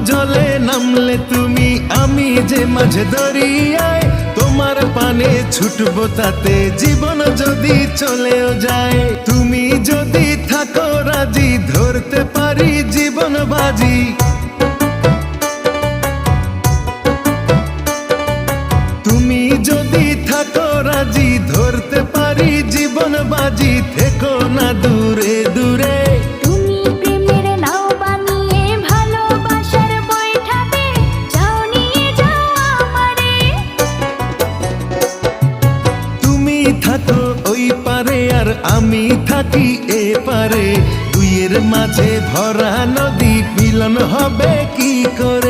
জলে নামলে তুমি, আমি যে মাঝে দরিয়ায় তোমার পানে ছুটবো, তাতে জীবন যদি চলেও যায়। তুমি যদি থাকো রাজি, ধরতে পারি জীবন বাজি। তুমি যদি থাকো রাজি, ধরতে পারি জীবন বাজি। থেকো না দূরে দূরে, তুমি প্রেমের নাও বানিয়ে ভালোবাসার বৈঠাতে যাও, নিয়ে যাও আমারে। তুমি থাকো ওই পারে আর আমি থাকি এ পারে, দুইয়ের মাঝে ভরা নদী, মিলন হবে কি করে?